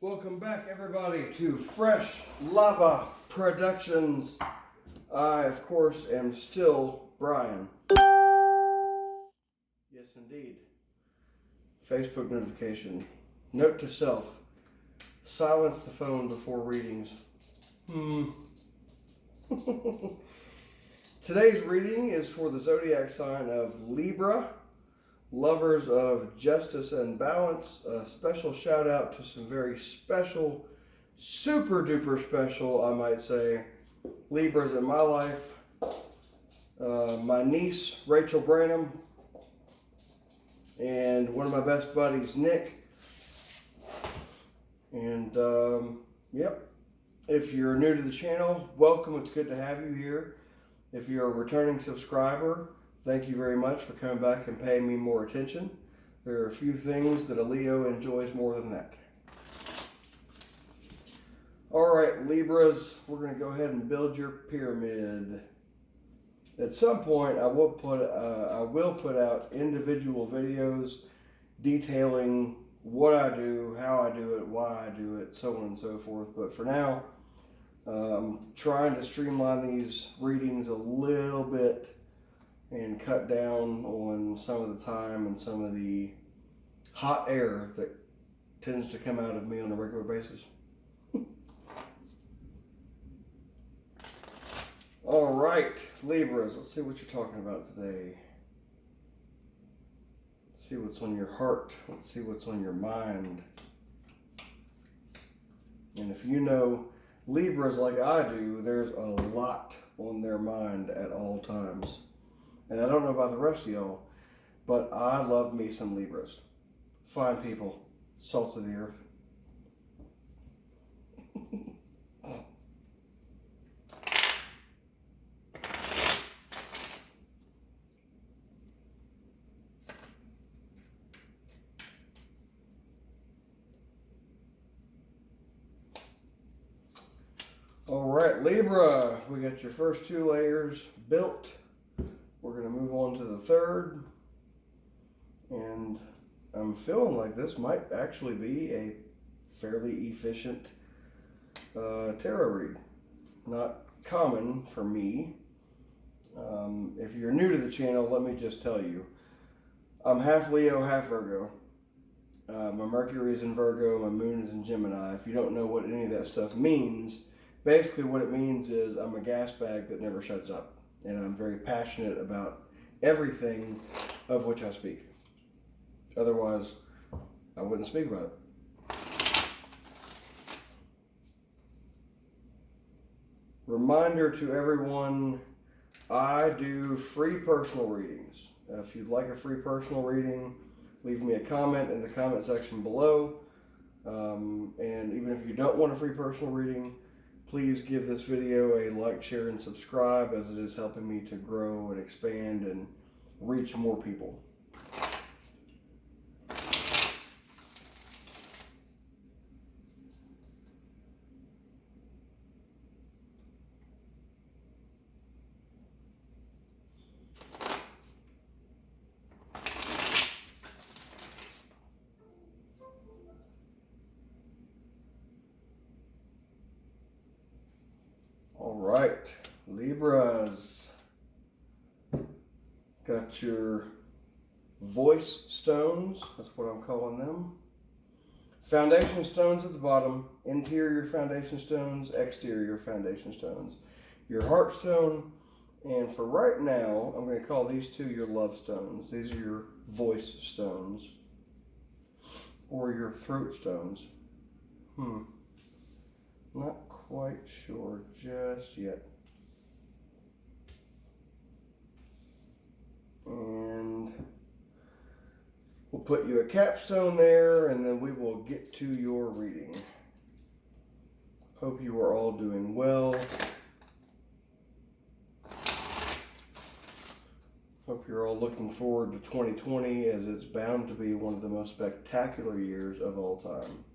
Welcome back, everybody, to Fresh Lava Productions. I, of course, am still Brian. Yes, indeed. Facebook notification. Note to self. Silence the phone before readings. Today's reading is for the zodiac sign of Libra. Lovers of justice and balance. A special shout out to some very special, super duper special, I might say, Libras in my life. My niece, Rachel Branham, and one of my best buddies, Nick. And, yep, if you're new to the channel, welcome. It's good to have you here. If you're a returning subscriber, thank you very much for coming back and paying me more attention. There are a few things that a Leo enjoys more than that. All right, Libras, we're going to go ahead and build your pyramid. At some point, I will put out individual videos detailing what I do, how I do it, why I do it, so on and so forth. But for now, trying to streamline these readings a little bit and cut down on some of the time and some of the hot air that tends to come out of me on a regular basis. All right, Libras, let's see what you're talking about today. Let's see what's on your heart. Let's see what's on your mind. And if you know Libras like I do, there's a lot on their mind at all times. And I don't know about the rest of y'all, but I love me some Libras. Fine people, salt of the earth. All right, Libra, we got your first two layers built. We're going to move on to the third. And I'm feeling like this might actually be a fairly efficient tarot read. Not common for me. If you're new to the channel, let me just tell you, I'm half Leo, half Virgo. My Mercury is in Virgo, my moon is in Gemini. If you don't know what any of that stuff means, basically what it means is I'm a gas bag that never shuts up. And I'm very passionate about everything of which I speak. Otherwise, I wouldn't speak about it. Reminder to everyone, I do free personal readings. If you'd like a free personal reading, leave me a comment in the comment section below. And even if you don't want a free personal reading, please give this video a like, share, and subscribe, as it is helping me to grow and expand and reach more people. All right, Libras, got your voice stones, that's what I'm calling them. Foundation stones at the bottom, interior foundation stones, exterior foundation stones. Your heart stone, and for right now, I'm going to call these two your love stones. These are your voice stones, or your throat stones. Not quite sure just yet. And we'll put you a capstone there, and then we will get to your reading. Hope you are all doing well. Hope you're all looking forward to 2020, as it's bound to be one of the most spectacular years of all time.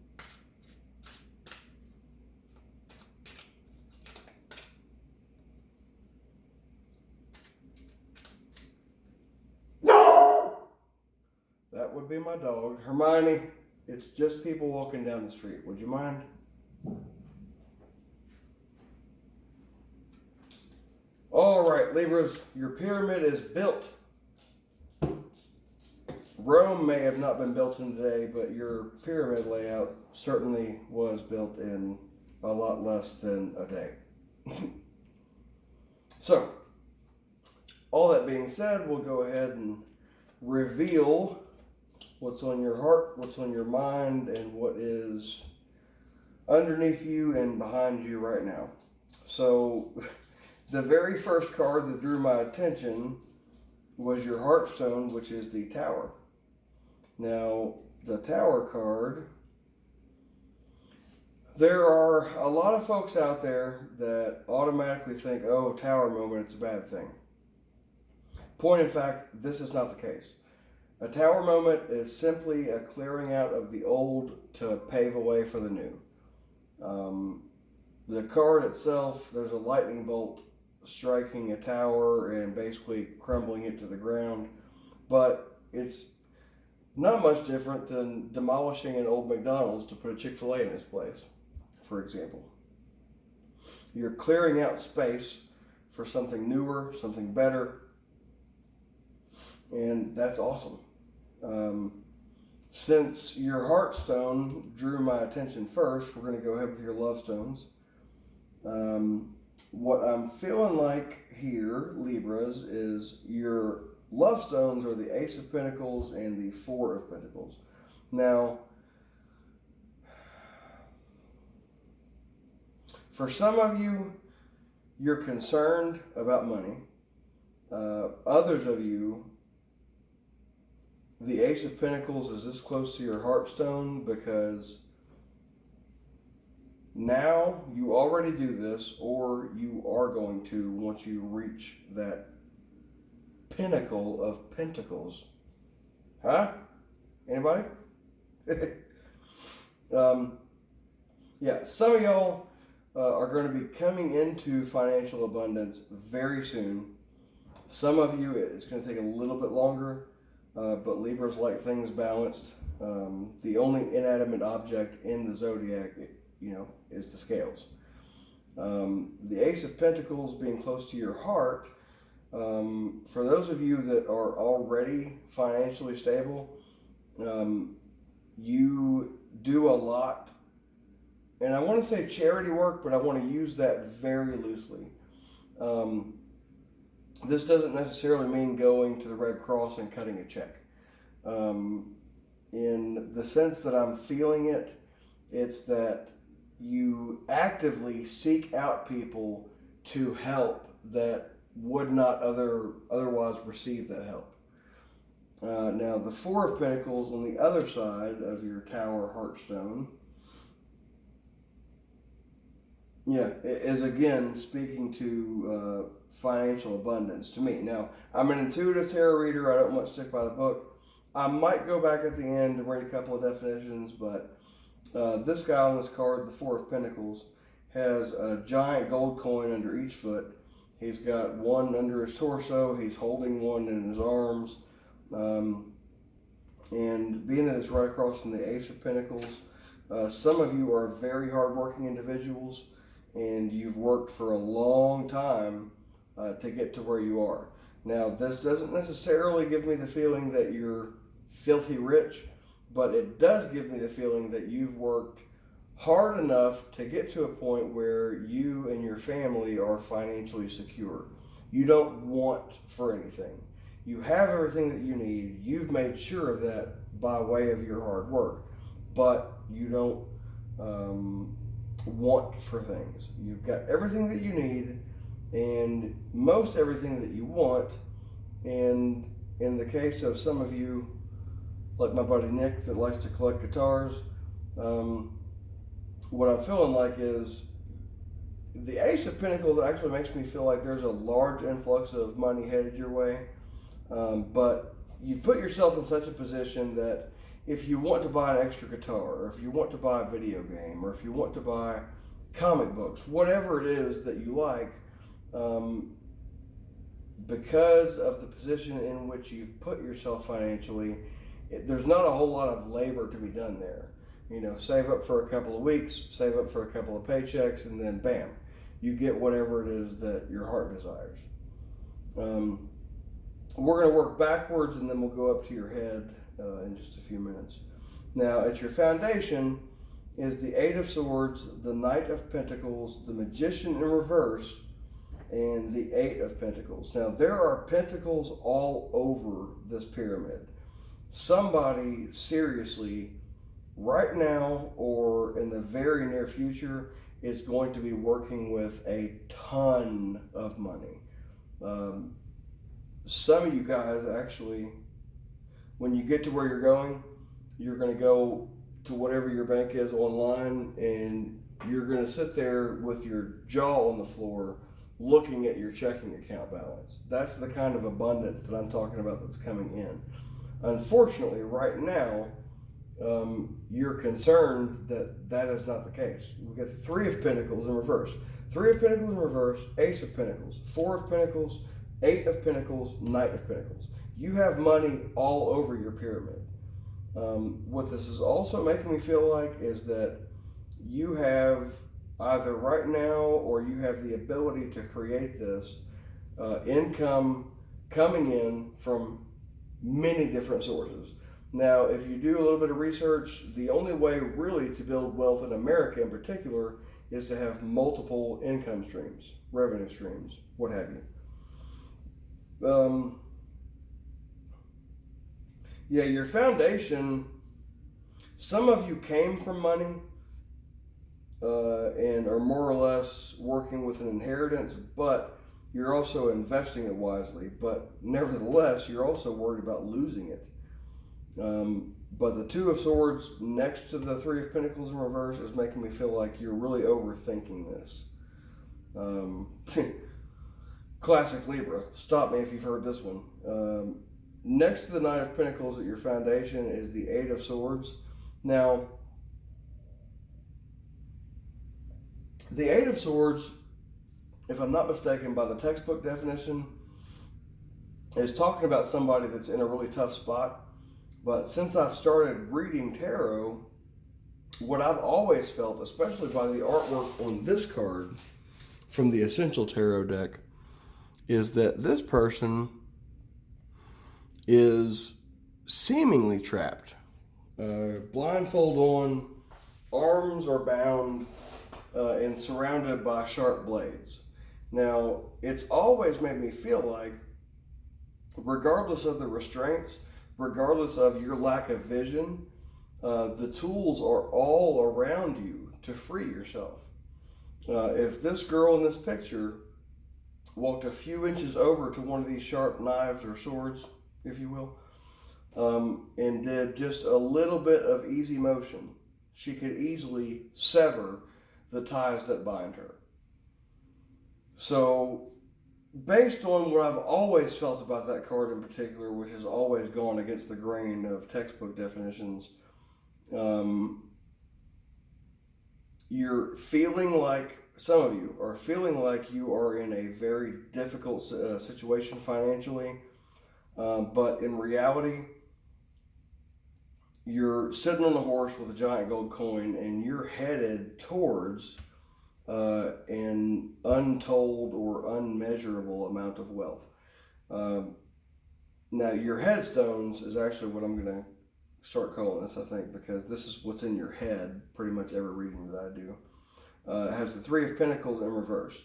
That would be my dog, Hermione. It's just people walking down the street. Would you mind? All right, Libras, your pyramid is built. Rome may have not been built in today, but your pyramid layout certainly was built in a lot less than a day. So, all that being said, we'll go ahead and reveal what's on your heart, what's on your mind, and what is underneath you and behind you right now. So, the very first card that drew my attention was your Heartstone, which is the Tower. Now, the Tower card, there are a lot of folks out there that automatically think, oh, Tower moment, it's a bad thing. Point in fact, this is not the case. A Tower moment is simply a clearing out of the old to pave a way for the new. The card itself, there's a lightning bolt striking a tower and basically crumbling it to the ground, but it's not much different than demolishing an old McDonald's to put a Chick-fil-A in its place, for example. You're clearing out space for something newer, something better, and that's awesome. Since your Heartstone drew my attention first, we're going to go ahead with your Love Stones. What I'm feeling like here, Libras, is your Love Stones are the Ace of Pentacles and the Four of Pentacles. Now, for some of you, you're concerned about money. Others of you, the Ace of Pentacles is this close to your Heartstone because now you already do this, or you are going to once you reach that pinnacle of pentacles. Huh? Anybody? Yeah, some of y'all are going to be coming into financial abundance very soon. Some of you, it's going to take a little bit longer, but Libras like things balanced. The only inanimate object in the zodiac, is the scales. The Ace of Pentacles being close to your heart, for those of you that are already financially stable, you do a lot, and I want to say charity work, but I want to use that very loosely. This doesn't necessarily mean going to the Red Cross and cutting a check. In the sense that I'm feeling it, it's that you actively seek out people to help that would not otherwise receive that help. Now, the Four of Pentacles on the other side of your Tower Heartstone, is again speaking to financial abundance to me. Now, I'm an intuitive tarot reader. I don't much stick by the book. I might go back at the end and read a couple of definitions, but this guy on this card, the Four of Pentacles, has a giant gold coin under each foot. He's got one under his torso. He's holding one in his arms. And being that it's right across from the Ace of Pentacles, some of you are very hardworking individuals, and you've worked for a long time to get to where you are. Now, this doesn't necessarily give me the feeling that you're filthy rich, but it does give me the feeling that you've worked hard enough to get to a point where you and your family are financially secure. You don't want for anything. You have everything that you need. You've made sure of that by way of your hard work, but you don't want for things. You've got everything that you need and most everything that you want. And in the case of some of you, like my buddy Nick that likes to collect guitars, what I'm feeling like is the Ace of Pentacles actually makes me feel like there's a large influx of money headed your way. But you've put yourself in such a position that if you want to buy an extra guitar, or if you want to buy a video game, or if you want to buy comic books, whatever it is that you like, because of the position in which you've put yourself financially, there's not a whole lot of labor to be done there. Save up for a couple of weeks, save up for a couple of paychecks, and then bam, you get whatever it is that your heart desires. We're going to work backwards, and then we'll go up to your head in just a few minutes. Now, at your foundation is the Eight of Swords, the Knight of Pentacles, the Magician in reverse, and the Eight of Pentacles. Now, there are pentacles all over this pyramid. Somebody seriously, right now or in the very near future, is going to be working with a ton of money. Some of you guys actually, when you get to where you're going to go to whatever your bank is online, and you're going to sit there with your jaw on the floor looking at your checking account balance. That's the kind of abundance that I'm talking about that's coming in. Unfortunately, right now, you're concerned that that is not the case. We get the Three of Pentacles in reverse. Three of Pentacles in reverse, Ace of Pentacles, Four of Pentacles, Eight of Pentacles, Knight of Pentacles. You have money all over your pyramid. What this is also making me feel like is that you have either right now, or you have the ability to create this income coming in from many different sources. Now, if you do a little bit of research, the only way really to build wealth in America in particular is to have multiple income streams, revenue streams, what have you. Yeah, your foundation, some of you came from money and are more or less working with an inheritance, but you're also investing it wisely. But nevertheless, you're also worried about losing it. But the Two of Swords next to the Three of Pentacles in reverse is making me feel like you're really overthinking this. Classic Libra. Stop me if you've heard this one. Next to the Knight of Pentacles at your foundation is the Eight of Swords. Now, the Eight of Swords, if I'm not mistaken, by the textbook definition, is talking about somebody that's in a really tough spot. But since I've started reading tarot, what I've always felt, especially by the artwork on this card from the Essential Tarot deck, is that this person is seemingly trapped. Blindfold on, arms are bound, and surrounded by sharp blades. Now, it's always made me feel like, regardless of the restraints, regardless of your lack of vision, the tools are all around you to free yourself. If this girl in this picture walked a few inches over to one of these sharp knives or swords, if you will, and did just a little bit of easy motion, she could easily sever the ties that bind her. So, based on what I've always felt about that card in particular, which has always gone against the grain of textbook definitions, you're feeling like, some of you are feeling like you are in a very difficult situation financially, but in reality, you're sitting on a horse with a giant gold coin, and you're headed towards an untold or unmeasurable amount of wealth. Now, your headstones is actually what I'm going to start calling this, I think, because this is what's in your head, pretty much every reading that I do. It has the Three of Pentacles in reverse.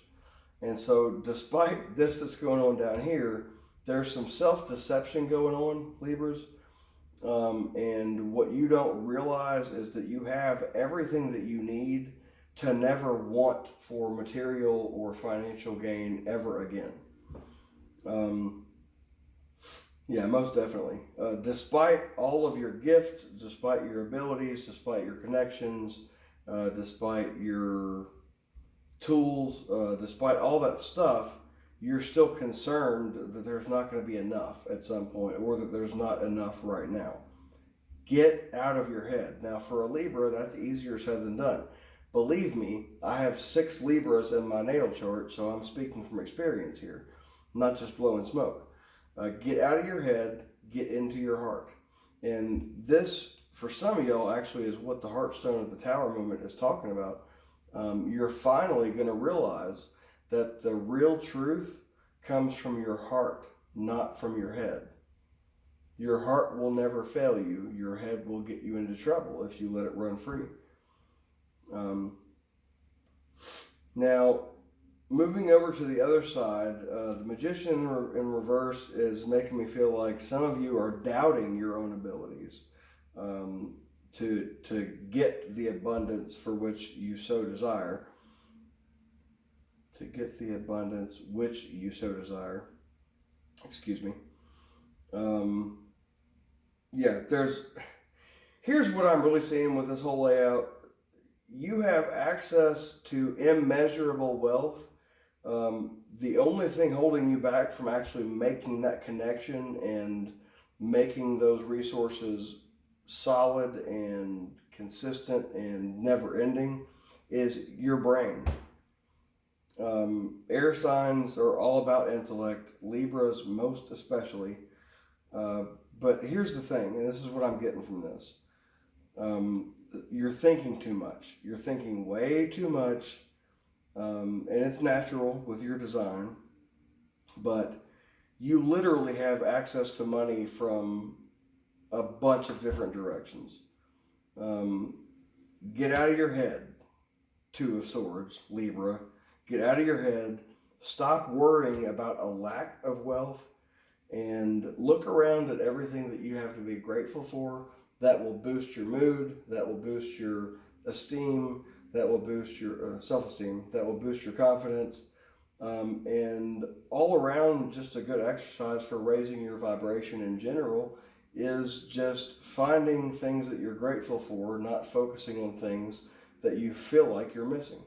And so, despite this that's going on down here, there's some self-deception going on, Libras. And what you don't realize is that you have everything that you need to never want for material or financial gain ever again. Yeah, most definitely. Despite all of your gifts, despite your abilities, despite your connections, despite your tools, despite all that stuff, you're still concerned that there's not going to be enough at some point, or that there's not enough right now. Get out of your head. Now, for a Libra, that's easier said than done. Believe me, I have 6 Libras in my natal chart, so I'm speaking from experience here, not just blowing smoke. Get out of your head, get into your heart. And this, for some of y'all, actually is what the Heartstone of the Tower movement is talking about. You're finally going to realize that the real truth comes from your heart, not from your head. Your heart will never fail you. Your head will get you into trouble if you let it run free. Now, moving over to the other side, the Magician in reverse is making me feel like some of you are doubting your own abilities to get the abundance for which you so desire. To get the abundance which you so desire. Excuse me. Here's what I'm really seeing with this whole layout. You have access to immeasurable wealth. The only thing holding you back from actually making that connection and making those resources solid and consistent and never ending is your brain. Air signs are all about intellect, Libras most especially. But here's the thing, and this is what I'm getting from this. You're thinking too much. You're thinking way too much. And it's natural with your design. But you literally have access to money from a bunch of different directions. Get out of your head, Two of Swords, Libra. Get out of your head. Stop worrying about a lack of wealth and look around at everything that you have to be grateful for. That will boost your mood, that will boost your esteem, that will boost your self-esteem, that will boost your confidence, and all around just a good exercise for raising your vibration in general is just finding things that you're grateful for, not focusing on things that you feel like you're missing.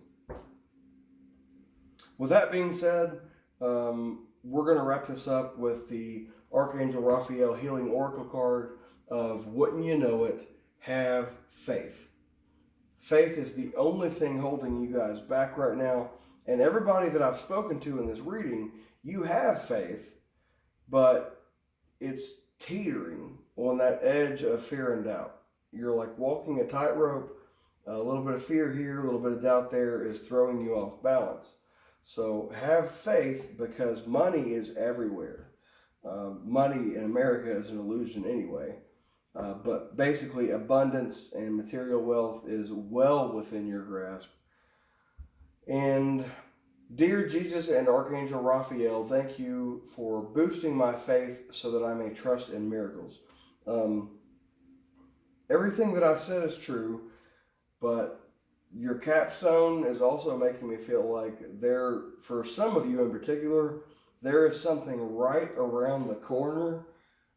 With that being said, we're going to wrap this up with the Archangel Raphael Healing Oracle card of wouldn't you know it, have faith. Faith is the only thing holding you guys back right now. And everybody that I've spoken to in this reading, you have faith, but it's teetering on that edge of fear and doubt. You're like walking a tightrope. A little bit of fear here, a little bit of doubt there is throwing you off balance. So have faith, because money is everywhere. Money in America is an illusion anyway. But basically abundance and material wealth is well within your grasp. And dear Jesus and Archangel Raphael, thank you for boosting my faith so that I may trust in miracles. Everything that I've said is true, but your capstone is also making me feel like for some of you in particular, there is something right around the corner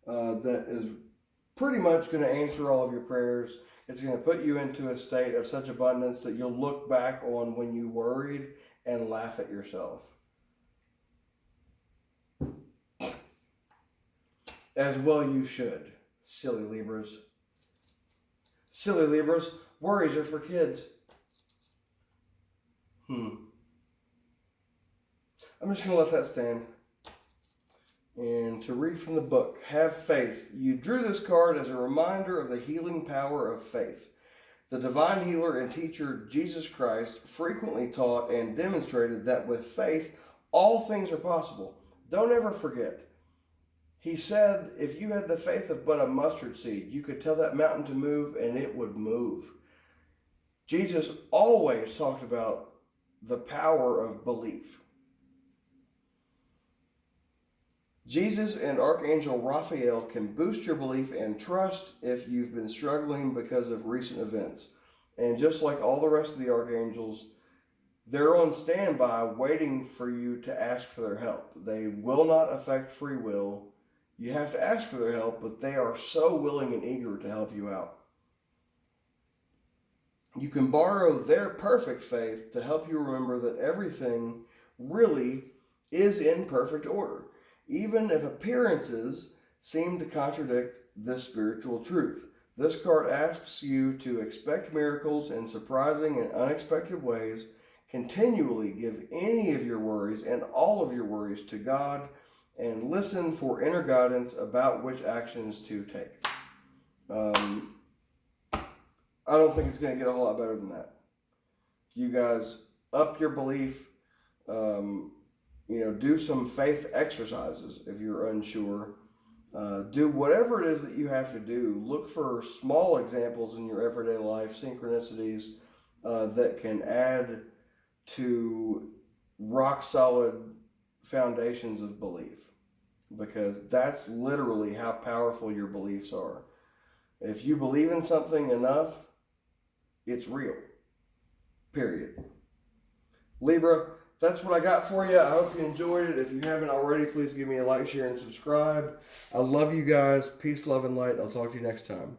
that is pretty much going to answer all of your prayers. It's going to put you into a state of such abundance that you'll look back on when you worried and laugh at yourself. As well you should, silly Libras. Silly Libras, worries are for kids. I'm just going to let that stand. And to read from the book, Have Faith. You drew this card as a reminder of the healing power of faith. The divine healer and teacher Jesus Christ frequently taught and demonstrated that with faith, all things are possible. Don't ever forget. He said if you had the faith of but a mustard seed, you could tell that mountain to move and it would move. Jesus always talked about the power of belief. Jesus and Archangel Raphael can boost your belief and trust if you've been struggling because of recent events. And just like all the rest of the archangels, they're on standby waiting for you to ask for their help. They will not affect free will. You have to ask for their help, but they are so willing and eager to help you out. You can borrow their perfect faith to help you remember that everything really is in perfect order, even if appearances seem to contradict this spiritual truth. This card asks you to expect miracles in surprising and unexpected ways. Continually give any of your worries and all of your worries to God and listen for inner guidance about which actions to take. I don't think it's going to get a whole lot better than that. You guys up your belief. Do some faith exercises if you're unsure. Do whatever it is that you have to do. Look for small examples in your everyday life, synchronicities that can add to rock solid foundations of belief, because that's literally how powerful your beliefs are. If you believe in something enough, it's real. Period. Libra, that's what I got for you. I hope you enjoyed it. If you haven't already, please give me a like, share, and subscribe. I love you guys. Peace, love, and light. I'll talk to you next time.